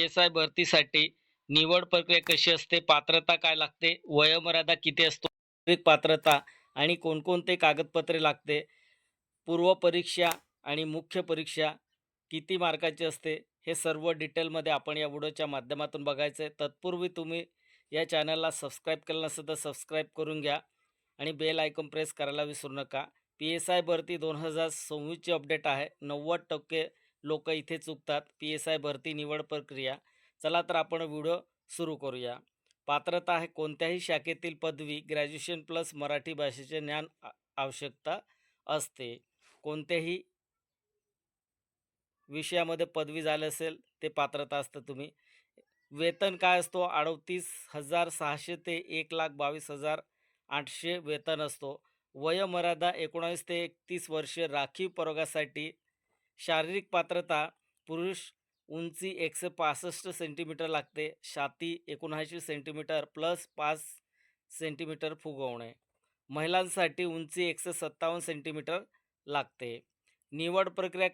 PSI भरतीसाठी निवड प्रक्रिया कशी असते? पात्रता काय लागते? वयोमर्यादा किती असतो? शारीरिक पात्रता आणि कोणकोणते कागदपत्रे लागते? पूर्व परीक्षा आणि मुख्य परीक्षा किती मार्काची असते? हे सर्व डिटेलमध्ये आपण या व्हिडिओच्या माध्यमातून बघायचं आहे. तत्पूर्वी तुम्ही या चॅनलला सबस्क्राईब केलं नसेल तर सबस्क्राईब करून घ्या आणि बेल आयकॉन प्रेस करायला विसरू नका. पी-एस-आय भरती 2026ची अपडेट आहे. 90% लोक इथे चुकतात. पी-एस-आय भरती निवड प्रक्रिया. चला तर आपण व्हिडिओ सुरू करूया. पात्रता आहे कोणत्याही शाखेतील पदवी, ग्रॅज्युएशन प्लस मराठी भाषेचे ज्ञान आवश्यकता असते. कोणत्याही विषयामध्ये पदवी झाली असेल ते पात्रता असतं तुम्ही. वेतन काय असतो? 38,600 ते 1,22,800 वेतन असतो. वयोमर्यादा 19 ते 31 वर्षे राखीव प्रवर्गासाठी. शारीरिक पात्रता पुरुष उंची 165 सेंटीमीटर लागते. छाती 79 सेंटीमीटर प्लस 5 सेंटीमीटर फुगवणे. महिलांसाठी उंची 157 सेंटीमीटर लागते. निवड प्रक्रिया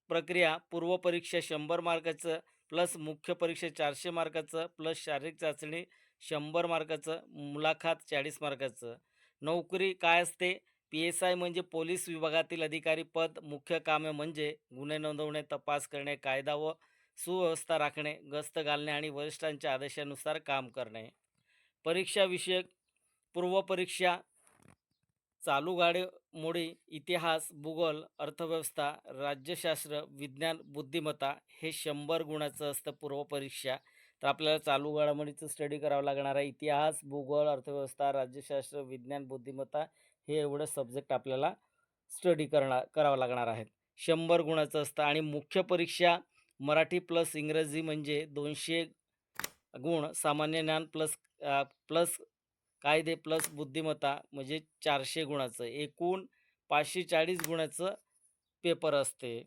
प्रक्रिया पूर्व परीक्षा 100 मार्काचं प्लस मुख्य परीक्षा 400 मार्काचं प्लस शारीरिक चाचणी 100 मार्काचं, मुलाखत 40 मार्काचं. नोकरी काय असते? पी-एस-आय म्हणजे पोलीस विभागातील अधिकारी पद. मुख्य कामे म्हणजे गुन्हे नोंदवणे, तपास करणे, कायदा व सुव्यवस्था राखणे, गस्त घालणे आणि वरिष्ठांच्या आदेशानुसार काम करणे. परीक्षा विषयक पूर्व परीक्षा चालू घडामोडी, इतिहास, भूगोल, अर्थव्यवस्था, राज्यशास्त्र, विज्ञान, बुद्धिमत्ता हे 100 गुणाचं असतं पूर्व परीक्षा. तर आपल्याला चालू घडामोडीचं स्टडी करावं लागणार आहे. इतिहास, भूगोल, अर्थव्यवस्था, राज्यशास्त्र, विज्ञान, बुद्धिमत्ता हे एवढं सब्जेक्ट आपल्याला स्टडी करावं लागणार आहेत. 100 गुणाचं असतं आणि मुख्य परीक्षा मराठी प्लस इंग्रजी म्हणजे 200 गुण, सामान्य ज्ञान प्लस प्लस कायदे प्लस बुद्धिमत्ता म्हणजे 400 गुणाचं. एकूण 540 गुणाचं पेपर असते.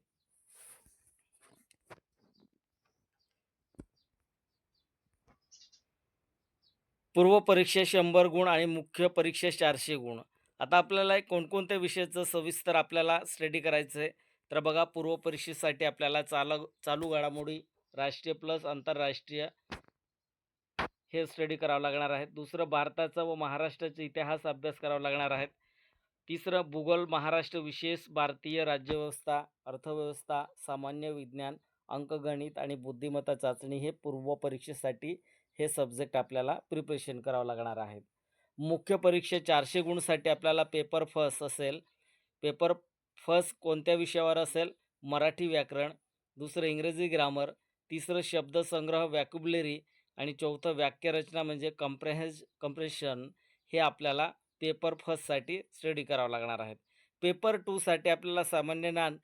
पूर्व परीक्षा 100 गुण आणि मुख्य परीक्षा 400 गुण. आता आपल्याला कोणकोणत्या विषयाचं सविस्तर आपल्याला स्टडी करायचं आहे. तर बघा, पूर्व परीक्षेसाठी आपल्याला चालू घडामोडी, राष्ट्रीय प्लस आंतरराष्ट्रीय हे स्टडी करावं लागणार आहे. दुसरं भारताचा व महाराष्ट्राचा इतिहास अभ्यास करावा लागणार आहे. तिसरं भूगोल, महाराष्ट्र, विशेष भारतीय राज्यव्यवस्था, अर्थव्यवस्था, सामान्य विज्ञान, अंकगणित आणि बुद्धिमत्ता चाचणी हे पूर्व परीक्षेसाठी हे सब्जेक्ट आपल्याला प्रिपरेशन करावं लागणार आहेत. मुख्य परीक्षा 400 गुणसाठी आपल्याला पेपर फर्स्ट असेल. पेपर फर्स्ट कोणत्या विषयावर असेल? मराठी व्याकरण, दुसरं इंग्रजी ग्रामर, तिसरं शब्दसंग्रह व्हॅकॅब्युलरी आणि चौथं वाक्यरचना म्हणजे कंप्रेशन हे आपल्याला पेपर फर्स्टसाठी स्टडी करावं लागणार आहेत. पेपर टूसाठी आपल्याला सामान्य ज्ञान,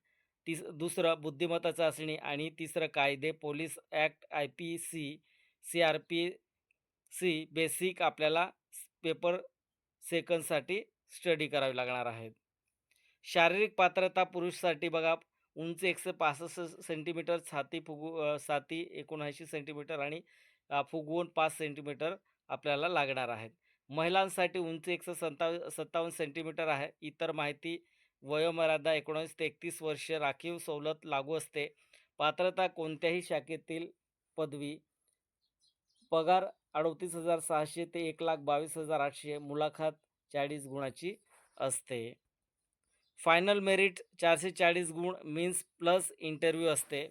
दुसरं बुद्धिमत्ता चाचणी आणि तिसरं कायदे, police act, IPC, CRPC basic आपल्याला पेपर सेकंडसाठी स्टडी करावी लागणार आहेत. शारीरिक पात्रता पुरुषसाठी बघा, उंची 165 सेंटीमीटर, छाती 79 सेंटीमीटर आणि फुगवून 5 सेंटीमीटर आपल्याला लागणार आहेत. महिलांसाठी उंची 157 सेंटीमीटर आहे. इतर माहिती, वयोमर्यादा 19 ते 31 वर्ष, राखीव सवलत लागू असते. पात्रता कोणत्याही शाखेतील पदवी. पगार 38,600 ते 1,22,800, मुलाखत 40 गुणाची असते. फायनल मेरिट 440 गुण मीन्स प्लस इंटरव्ह्यू असते.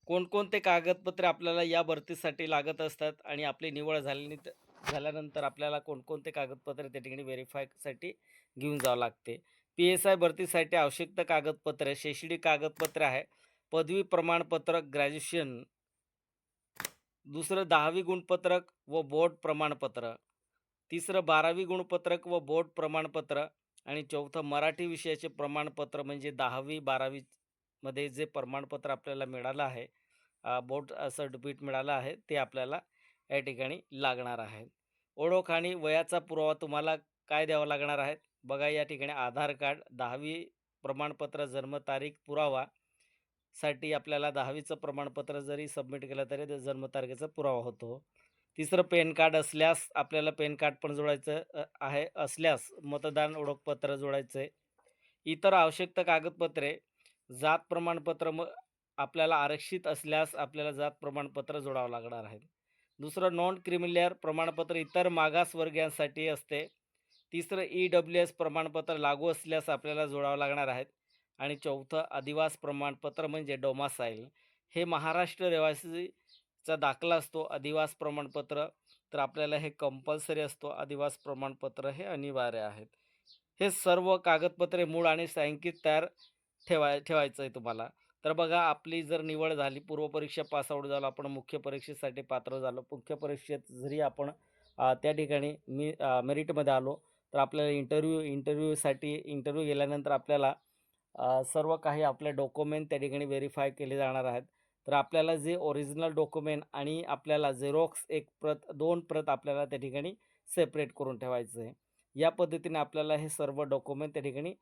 कोणकोणते कागदपत्रे आपल्याला या भरतीसाठी लागत असतात आणि आपली निवड झाल्यानंतर आपल्याला कोणकोणते कागदपत्रे त्या ठिकाणी व्हेरीफायसाठी घेऊन जावं लागते. पी-एस-आय भरतीसाठी आवश्यक कागदपत्रे, शैक्षणिक कागदपत्रे आहे. पदवी प्रमाणपत्र, ग्रॅज्युएशन, दुसरं 10वी गुणपत्रक व बोर्ड प्रमाणपत्र, तिसरं 12वी गुणपत्रक व बोर्ड प्रमाणपत्र आणि चौथं मराठी विषयाचे प्रमाणपत्र म्हणजे 10वी 12वी मध्ये जे प्रमाणपत्र आपल्याला मिळालं आहे, बोर्ड सर्टिफिकेट मिळालं आहे, ते आपल्याला या ठिकाणी लागणार आहे. ओळख आणि वयाचा पुरावा तुम्हाला काय द्यावा लागणार आहे? बघा, या ठिकाणी आधार कार्ड, 10वी प्रमाणपत्र, जन्मतारीख पुरावा साठी आपल्याला 10वीचं प्रमाणपत्र जरी सबमिट केलं तरी ते जन्मतारखेचा पुरावा होतो. तिसरं पॅन कार्ड असल्यास आपल्याला पॅन कार्ड पण जोडायचं आहे. असल्यास मतदान ओळखपत्र जोडायचं आहे. इतर आवश्यक कागदपत्रे, जात प्रमाणपत्र आपल्याला आरक्षित असल्यास आपल्याला जात प्रमाणपत्र जोडावं लागणार आहे. दुसरं नॉन क्रिमिलेअर प्रमाणपत्र इतर मागासवर्गीयांसाठी असते. तिसरं EWS प्रमाणपत्र लागू असल्यास आपल्याला जोडावं लागणार आहेत. आणि चौथं अधिवास प्रमाणपत्र म्हणजे डोमासाईल. हे महाराष्ट्र रहिवासीचा दाखला असतो. अधिवास प्रमाणपत्र तर आपल्याला हे कंपल्सरी असतो. अधिवास प्रमाणपत्र हे अनिवार्य आहेत. हे सर्व कागदपत्रे मूळ आणि छायांकित तयार ठेवायचं आहे तुम्हाला. तर बघा आपली जर निवड झाली, पूर्वपरीक्षा पास आउट झालो, आपण मुख्य परीक्षेसाठी पात्र झालो. मुख्य परीक्षेत जरी आपण त्या ठिकाणी मेरिटमध्ये आलो, तर आपल्याला इंटरव्ह्यू गेल्यानंतर आपल्याला सर्व काही आपले डॉक्युमेंट त्या ठिकाणी व्हेरिफाय केले जाणार आहेत. तर आपल्याला जे ओरिजिनल डॉक्युमेंट आणि आपल्याला झेरॉक्स 1 प्रत, 2 प्रत आपल्याला त्या ठिकाणी सेपरेट करून ठेवायचं आहे. या पद्धतीने आपल्याला हे सर्व डॉक्युमेंट त्या ठिकाणी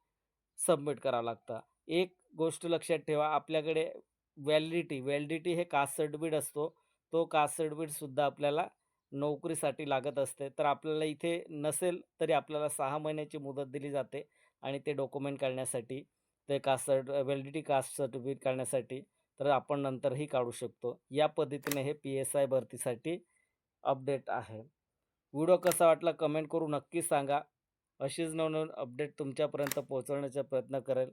सबमिट करावं लागतं. एक गोष्ट लक्षात ठेवा, आपल्याकडे व्हॅलिडिटी हे कास्ट सर्टिफिकेट असतो. तो कास्ट सर्टिफिकेटसुद्धा आपल्याला नोकरीसाठी लागत असते. तर आपल्याला इथे नसेल तरी आपल्याला 6 महिन्याची मुदत दिली जाते आणि ते डॉक्युमेंट काढण्यासाठी, ते व्हॅलिडिटी कास्ट सर्टिफिकेट काढण्यासाठी, तर आपण नंतरही काढू शकतो. या पद्धतीने हे PSI भरतीसाठी अपडेट आहे. व्हिडिओ कसा वाटला कमेंट करून नक्की सांगा. अशीच नवनवीन अपडेट तुमच्यापर्यंत पोहोचवण्याचा प्रयत्न करेल.